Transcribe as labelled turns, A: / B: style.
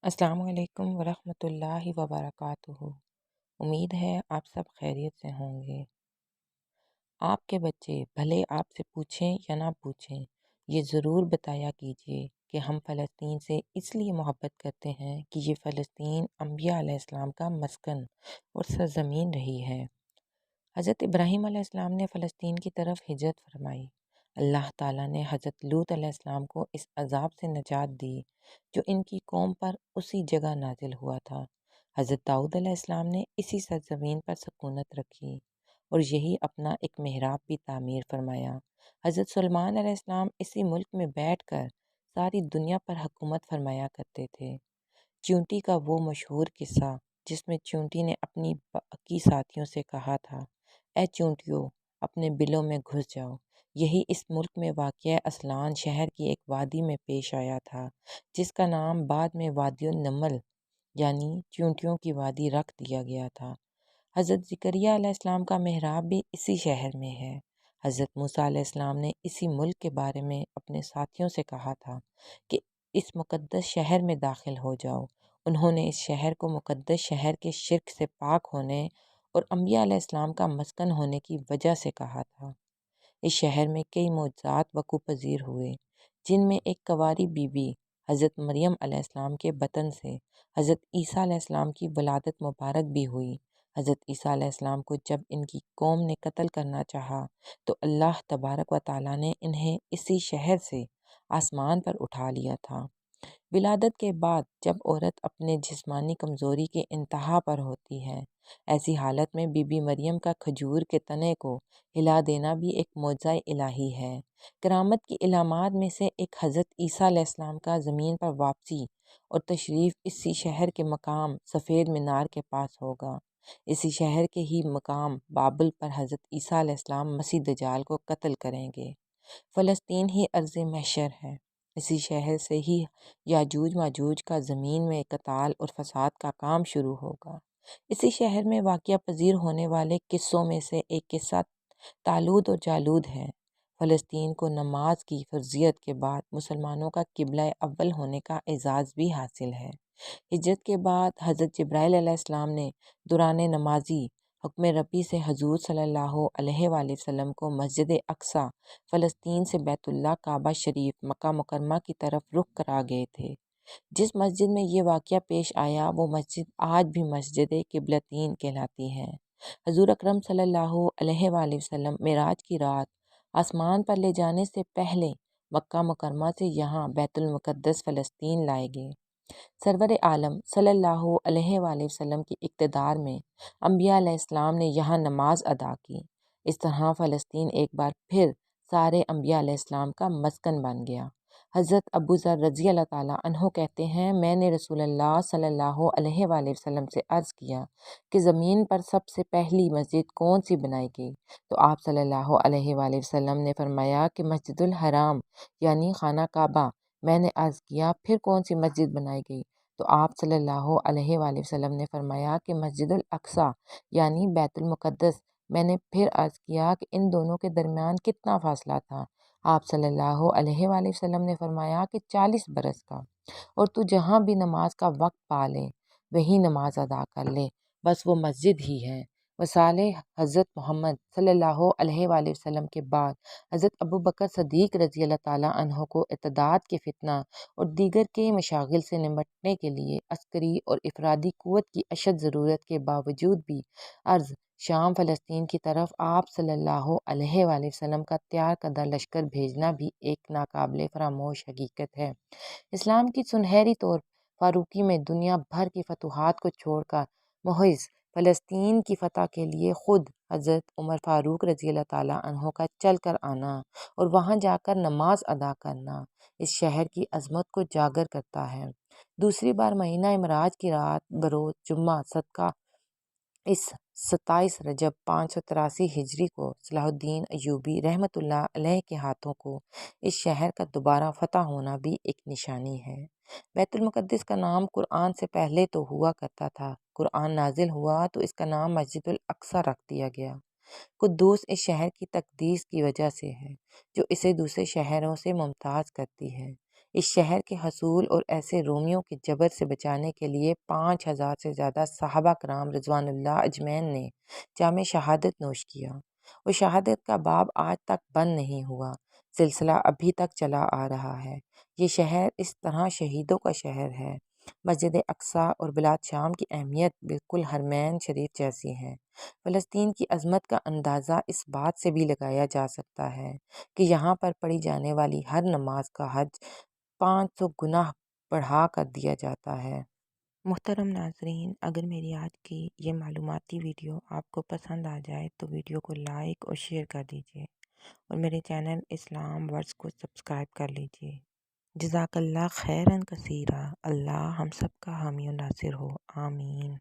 A: السلام علیکم ورحمۃ اللہ وبرکاتہ۔ امید ہے آپ سب خیریت سے ہوں گے۔ آپ کے بچے بھلے آپ سے پوچھیں یا نہ پوچھیں، یہ ضرور بتایا کیجیے کہ ہم فلسطین سے اس لیے محبت کرتے ہیں کہ یہ فلسطین انبیاء علیہ السلام کا مسکن اور سرزمین رہی ہے۔ حضرت ابراہیم علیہ السلام نے فلسطین کی طرف ہجرت فرمائی۔ اللہ تعالیٰ نے حضرت لوط علیہ السلام کو اس عذاب سے نجات دی جو ان کی قوم پر اسی جگہ نازل ہوا تھا۔ حضرت داؤد علیہ السلام نے اسی سرزمین پر سکونت رکھی اور یہی اپنا ایک محراب بھی تعمیر فرمایا۔ حضرت سلیمان علیہ السلام اسی ملک میں بیٹھ کر ساری دنیا پر حکومت فرمایا کرتے تھے۔ چونٹی کا وہ مشہور قصہ جس میں چونٹی نے اپنی باقی ساتھیوں سے کہا تھا، اے چونٹیوں اپنے بلوں میں گھس جاؤ، یہی اس ملک میں واقع اسلان شہر کی ایک وادی میں پیش آیا تھا جس کا نام بعد میں وادی النمل یعنی چونٹیوں کی وادی رکھ دیا گیا تھا۔ حضرت زکریہ علیہ السلام کا محراب بھی اسی شہر میں ہے۔ حضرت موسیٰ علیہ السلام نے اسی ملک کے بارے میں اپنے ساتھیوں سے کہا تھا کہ اس مقدس شہر میں داخل ہو جاؤ۔ انہوں نے اس شہر کو مقدس شہر کے شرک سے پاک ہونے اور انبیاء علیہ السلام کا مسکن ہونے کی وجہ سے کہا تھا۔ اس شہر میں کئی معجزات وقوع پذیر ہوئے، جن میں ایک کنواری بی بی حضرت مریم علیہ السلام کے بطن سے حضرت عیسیٰ علیہ السلام کی ولادت مبارک بھی ہوئی۔ حضرت عیسیٰ علیہ السلام کو جب ان کی قوم نے قتل کرنا چاہا تو اللہ تبارک و تعالیٰ نے انہیں اسی شہر سے آسمان پر اٹھا لیا تھا۔ ولادت کے بعد جب عورت اپنے جسمانی کمزوری کے انتہا پر ہوتی ہے، ایسی حالت میں بی بی مریم کا کھجور کے تنے کو ہلا دینا بھی ایک معجزہ الہی ہے۔ کرامت کی علامات میں سے ایک حضرت عیسیٰ علیہ السلام کا زمین پر واپسی اور تشریف اسی شہر کے مقام سفید مینار کے پاس ہوگا۔ اسی شہر کے ہی مقام بابل پر حضرت عیسیٰ علیہ السلام مسیح دجال کو قتل کریں گے۔ فلسطین ہی ارض محشر ہے۔ اسی شہر سے ہی یاجوج ماجوج کا زمین میں قتال اور فساد کا کام شروع ہوگا۔ اسی شہر میں واقعہ پذیر ہونے والے قصوں میں سے ایک قصہ طالوت اور جالوت ہے۔ فلسطین کو نماز کی فرضیت کے بعد مسلمانوں کا قبلہ اول ہونے کا اعزاز بھی حاصل ہے۔ ہجرت کے بعد حضرت جبرائیل علیہ السلام نے دوران نمازی حکم ربی سے حضور صلی اللہ علیہ وآلہ وسلم کو مسجد اقصیٰ فلسطین سے بیت اللہ کعبہ شریف مکہ مکرمہ کی طرف رخ کرا گئے تھے۔ جس مسجد میں یہ واقعہ پیش آیا وہ مسجد آج بھی مسجد قبلتین کہلاتی ہے۔ حضور اکرم صلی اللہ علیہ وآلہ وسلم معراج کی رات آسمان پر لے جانے سے پہلے مکہ مکرمہ سے یہاں بیت المقدس فلسطین لائے گئے۔ سرور عالم صلی اللہ علیہ وآلہ وسلم کی اقتدار میں انبیاء علیہ السلام نے یہاں نماز ادا کی۔ اس طرح فلسطین ایک بار پھر سارے انبیاء علیہ السلام کا مسکن بن گیا۔ حضرت ابو ذر رضی اللہ تعالیٰ عنہ کہتے ہیں، میں نے رسول اللہ صلی اللہ علیہ وآلہ وسلم سے عرض کیا کہ زمین پر سب سے پہلی مسجد کون سی بنائی گئی؟ تو آپ صلی اللہ علیہ وآلہ وسلم نے فرمایا کہ مسجد الحرام یعنی خانہ کعبہ۔ میں نے عرض کیا پھر کون سی مسجد بنائی گئی؟ تو آپ صلی اللہ علیہ وآلہ وسلم نے فرمایا کہ مسجد الاقصیٰ یعنی بیت المقدس۔ میں نے پھر عرض کیا کہ ان دونوں کے درمیان کتنا فاصلہ تھا؟ آپ صلی اللہ علیہ وآلہ وسلم نے فرمایا کہ 40 برس کا، اور تو جہاں بھی نماز کا وقت پا لے وہیں نماز ادا کر لے، بس وہ مسجد ہی ہے۔ وصال حضرت محمد صلی اللہ علیہ وآلہ وسلم کے بعد حضرت ابوبکر صدیق رضی اللہ تعالیٰ عنہ کو ارتداد کے فتنہ اور دیگر کے مشاغل سے نمٹنے کے لیے عسکری اور افرادی قوت کی اشد ضرورت کے باوجود بھی ارض شام فلسطین کی طرف آپ صلی اللہ علیہ وآلہ وسلم کا تیار کردہ لشکر بھیجنا بھی ایک ناقابل فراموش حقیقت ہے۔ اسلام کی سنہری طور فاروقی میں دنیا بھر کی فتوحات کو چھوڑ کر محض فلسطین کی فتح کے لیے خود حضرت عمر فاروق رضی اللہ تعالیٰ عنہ کا چل کر آنا اور وہاں جا کر نماز ادا کرنا اس شہر کی عظمت کو جاگر کرتا ہے۔ دوسری بار مہینہ معراج کی رات بروز جمعہ صدقہ اس 27 رجب 583 ہجری کو صلاح الدین ایوبی رحمۃ اللہ علیہ کے ہاتھوں کو اس شہر کا دوبارہ فتح ہونا بھی ایک نشانی ہے۔ بیت المقدس کا نام قرآن سے پہلے تو ہوا کرتا تھا، قرآن نازل ہوا تو اس کا نام مسجد الاقصیٰ رکھ دیا گیا۔ قدوس اس شہر کی تقدیس کی وجہ سے ہے جو اسے دوسرے شہروں سے ممتاز کرتی ہے۔ اس شہر کے حصول اور ایسے رومیوں کے جبر سے بچانے کے لیے 5,000 سے زیادہ صحابہ کرام رضوان اللہ اجمعین نے جام شہادت نوش کیا، اور شہادت کا باب آج تک بند نہیں ہوا، سلسلہ ابھی تک چلا آ رہا ہے۔ یہ شہر اس طرح شہیدوں کا شہر ہے۔ مسجد اقصیٰ اور بلاد شام کی اہمیت بالکل حرمین شریف جیسی ہے۔ فلسطین کی عظمت کا اندازہ اس بات سے بھی لگایا جا سکتا ہے کہ یہاں پر پڑھی جانے والی ہر نماز کا حج 500 گناہ بڑھا کر دیا جاتا ہے۔ محترم ناظرین، اگر میری آج کی یہ معلوماتی ویڈیو آپ کو پسند آ جائے تو ویڈیو کو لائک اور شیئر کر دیجیے، اور میرے چینل اسلام ورڈز کو سبسکرائب کر لیجیے۔ جزاک اللہ خیراً کثیرہ۔ اللہ ہم سب کا حامی و ناصر ہو، آمین۔